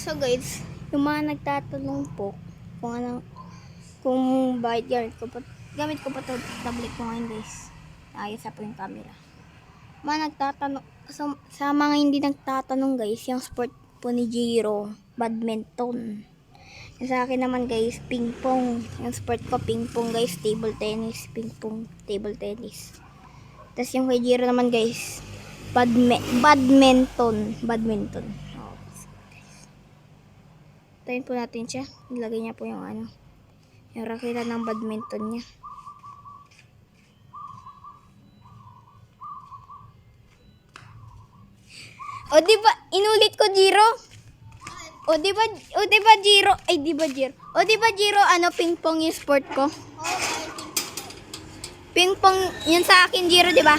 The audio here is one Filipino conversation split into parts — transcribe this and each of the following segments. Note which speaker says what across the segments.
Speaker 1: So guys, yung mga nagtatanong po kung ano, kung bakit gamit ko pa to tablet ko ngayon guys. Ayos po yung camera. Mga nagtatanong, sa mga hindi nagtatanong guys, yung sport po ni Jiro, badminton. Yung sa akin naman guys, ping pong. Yung sport ko ping pong guys, table tennis, ping pong, table tennis. Tapos yung kay Jiro naman guys, badminton. Oh. Tayin po natin siya. Ilagay niya po yung ano, yung raketa ng badminton niya. O di ba inulit ko Jiro? O di ba Jiro? Ay di ba Jiro? O di ba Jiro ano ping pong yung sport ko? Ping pong yun sa akin Jiro, di ba?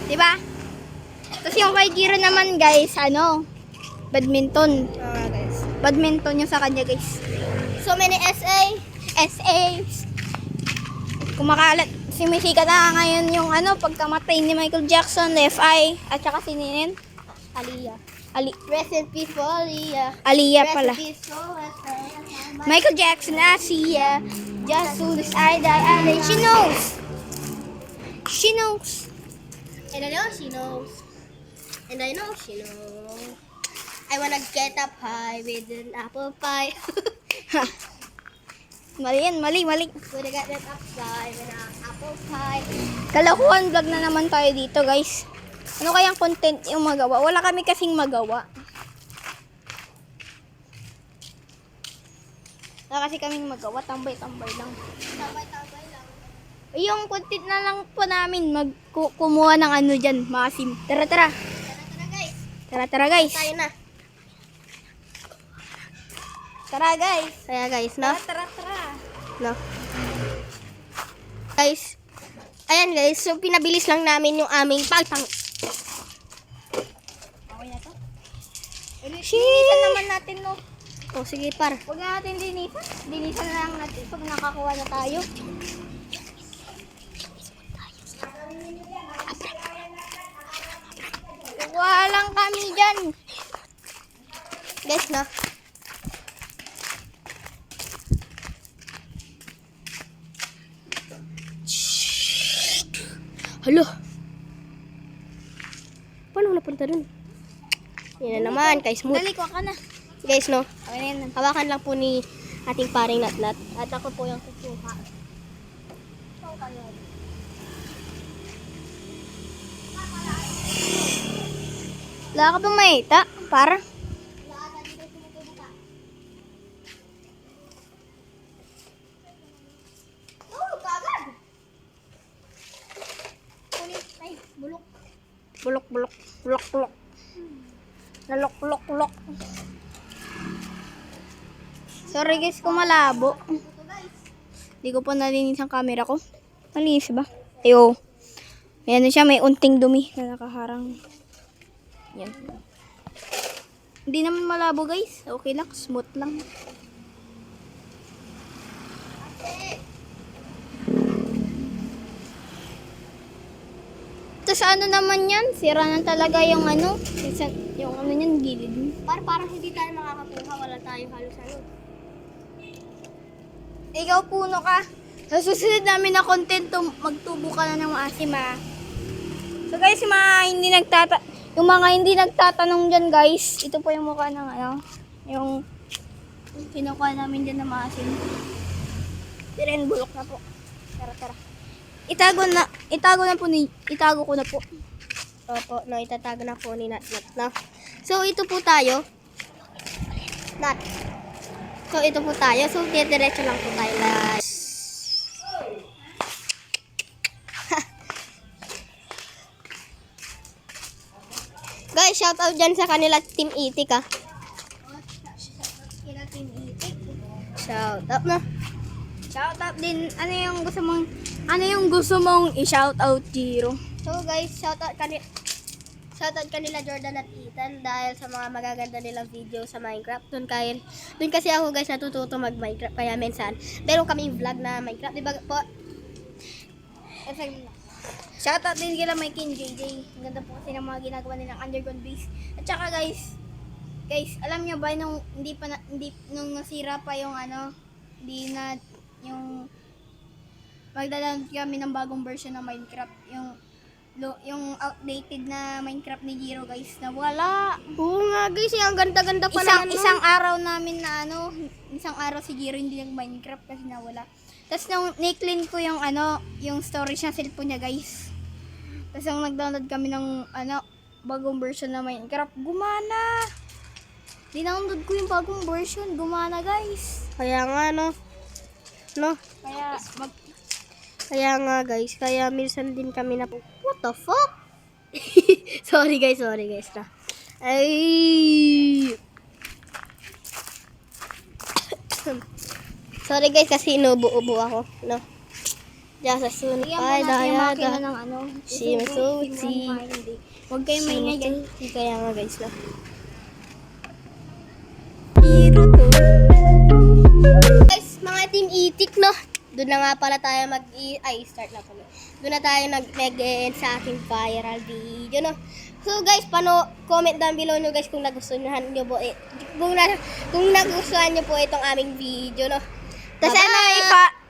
Speaker 1: Di ba? Tapos yung kay Jiro naman guys, ano? Badminton.
Speaker 2: Guys.
Speaker 1: Badminton yung sa kanya guys.
Speaker 2: So many
Speaker 1: SAs. Kumakalat. Simisika na ngayon yung ano, pagkamatay ni Michael Jackson, Left Eye. At saka si Ninin?
Speaker 2: Aliyah. Rest in peace for Aliyah.
Speaker 1: Aliyah pala.
Speaker 2: Rest in peace for
Speaker 1: Michael Jackson, Asia. Just soon as I die, and then she knows. She knows.
Speaker 2: And I know she knows. And I know she knows. I wanna get up high with an apple pie.
Speaker 1: Mali yan, mali.
Speaker 2: Wanna get up high with an apple pie.
Speaker 1: Kalokohan vlog na naman tayo dito guys. Ano kayang content yung magawa? Wala kami kasing magawa. Wala kasi kaming magawa, tambay-tambay lang.
Speaker 2: Tambay-tambay lang.
Speaker 1: Yung content na lang po namin, kumuha ng ano dyan, maasim. Tara.
Speaker 2: Tara guys.
Speaker 1: Tara guys.
Speaker 2: Tayo na.
Speaker 1: Tara guys.
Speaker 2: Kaya guys, no?
Speaker 1: Tara.
Speaker 2: No. Guys. Ayan guys, so pinabilis lang namin yung aming pagtang.
Speaker 1: Okay na to?
Speaker 2: Linisan naman natin, no? Oh, sige par.
Speaker 1: Huwag na natin dinisan. Dinisan na lang natin pag nakakuha na tayo. Kuha lang kami dyan.
Speaker 2: Guys, no?
Speaker 1: Hala.
Speaker 2: Paano napunta dun? Yan na naman, kay Smooth.
Speaker 1: Dali, kuha ka na.
Speaker 2: Guys, no?
Speaker 1: Okay na yan.
Speaker 2: Hawakan lang po ni ating paring Natnat. At ako po yung kukuha.
Speaker 1: Wala ka bang maita? Para? Bulok. Nalok. Sorry guys kung malabo. Hindi ko pa nalinis ang camera ko. Malinis ba? Ayo. Ayan na siya, may unting dumi na nakaharang. Yan. Hindi naman malabo guys. Okay lang, smooth lang. Tapos ano naman yan? Sira na talaga yung ano. Yung ano yan, gilid.
Speaker 2: Parang hindi tayo makakakuha. Wala tayo halos ano.
Speaker 1: Ikaw puno ka. Sa susunod namin na content, magtubo ka na ng maasim ha. So guys, yung mga hindi nagtatanong dyan guys, ito po yung mukha ng ano, yung kinukuha namin dyan na maasim. Tiren, bulok na po. Tara. Itago ko na po.
Speaker 2: Opo, no, itatago na po ni Natnat na. So, ito po tayo. Nat. So, ito po tayo. So, diretso lang po tayo na. Guys, shout out dyan sa kanila Team Itik ah. Shout out na.
Speaker 1: Shout out din, ano yung gusto mong i-shout out, Jiro?
Speaker 2: So guys, shout out kanila Jordan at Ethan dahil sa mga magaganda nilang video sa Minecraft. Doon kasi ako guys natututo mag-Minecraft kaya minsan meron kaming vlog na Minecraft, di ba po?
Speaker 1: Shout out din kila Mike and JJ. Ang ganda po kasi ng mga ginagawa nilang underground base. At saka guys, Guys, alam niyo ba nung nung nasira pa yung hindi na yung magda-download kami ng bagong version ng Minecraft, yung outdated na Minecraft ni Jiro, guys, nawala.
Speaker 2: Oo nga guys, ang ganda-ganda pa naman.
Speaker 1: Isang araw namin na isang araw si Jiro hindi nag-Minecraft kasi nawala. Tapos nung ni-clean ko yung yung storage ng cellphone niya, guys. Tapos nung nag-download kami ng bagong version ng Minecraft, gumana. Dinownload ko yung bagong version, gumana, guys.
Speaker 2: Kaya nga no. Kaya nga guys, kaya minsan din kami na what the fuck? sorry guys na. Ay. Sorry guys kasi inubo-ubo ako, no. Diyan sa sun. Ay,
Speaker 1: Makina
Speaker 2: daya.
Speaker 1: ng
Speaker 2: Simasuti.
Speaker 1: Huwag kayo maingay, guys.
Speaker 2: Kaya nga guys na.
Speaker 1: Jiro to.
Speaker 2: Guys, mga team itik, no. Doon na nga pala tayo start na pala. Doon na tayo nag-end sa aking viral video, no. So guys, comment down below nyo guys kung nagustuhan nyo po kung nagustuhan nyo po itong aming video, no.
Speaker 1: Tapos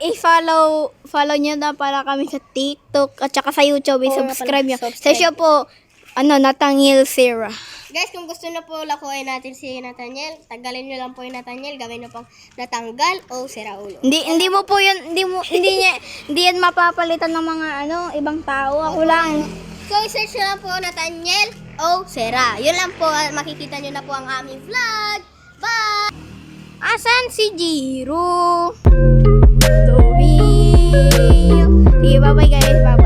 Speaker 1: i-follow nyo na para kami sa TikTok at saka sa YouTube. I-subscribe nyo. Sa siya po, Nathaniel Sarah.
Speaker 2: Guys, kung gusto na po lakuin natin si Nathaniel, tanggalin nyo lang po yung Nathaniel, gawin nyo pong natanggal o sira ulo.
Speaker 1: Hindi mo po yun, hindi yan mapapalitan ng mga ibang tao. Ako lang.
Speaker 2: So, search nyo lang po Nathaniel o Sera. Yun lang po, makikita nyo na po ang aming vlog. Bye!
Speaker 1: Asan si Jiro? Sige, bye-bye guys. Bye.